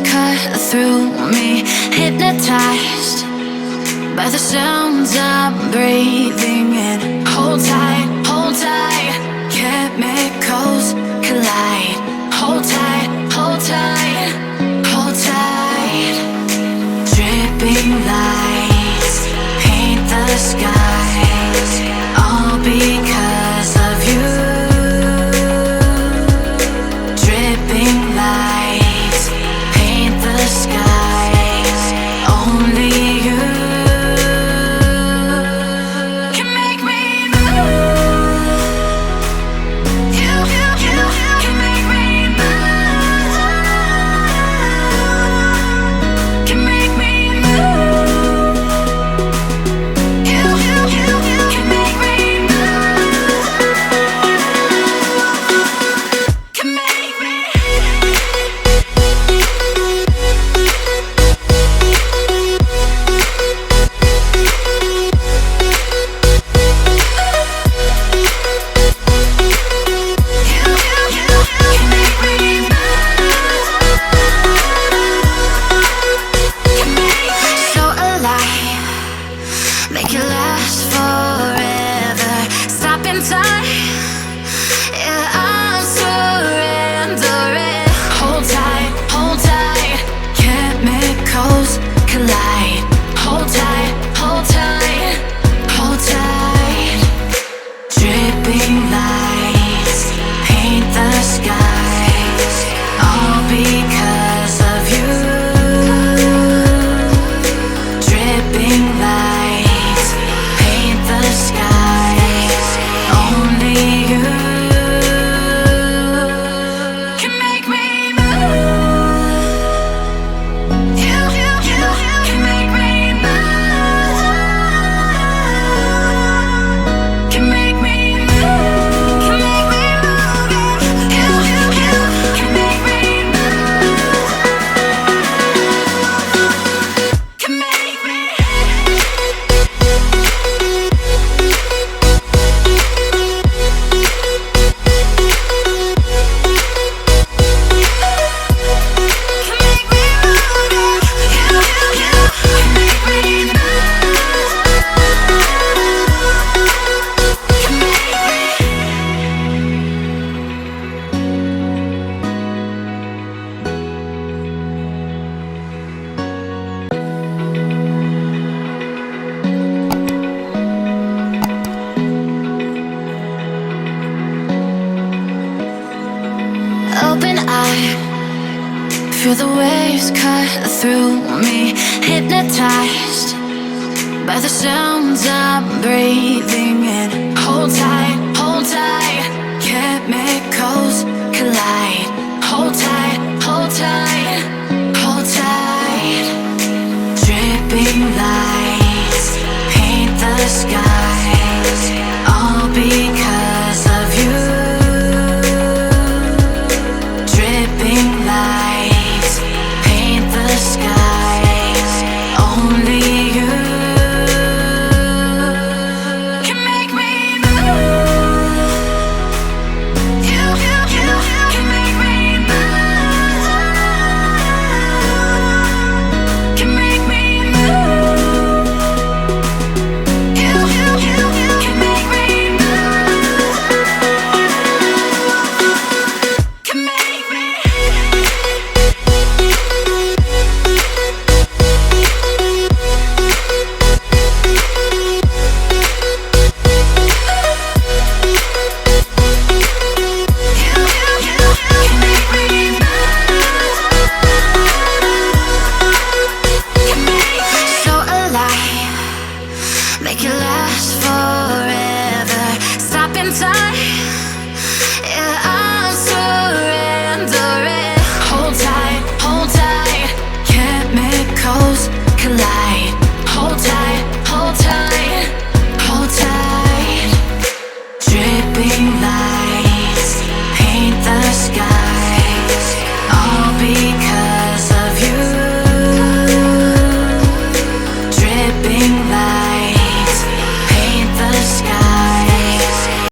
waves cut through me, hypnotized by the sounds I'm breathing in. Hold tight, chemicals collide. Hold tight, hold tight, hold tight. Dripping lights paint the skies, all because of you. Dripping lights paint the skies, only you can make me move. You can make me move. Can make me move. You can make me move. Can make me. So alive, make it last forever. Stop in time, yeah, I'm surrendering. Hold tight, chemicals collide. Hold tight, hold tight, hold tight. Dripping lights paint the skies, all because of you. Dripping lights paint the skies, only you can make me move. You can make me move. Can make me move. Can make me move. You can make me move. Can make me. Open eye, feel the waves cut through me, hypnotized by the sounds I'm breathing in. Hold tight, chemicals collide. Hold tight, hold tight, hold tight. Dripping lights paint the skies, all because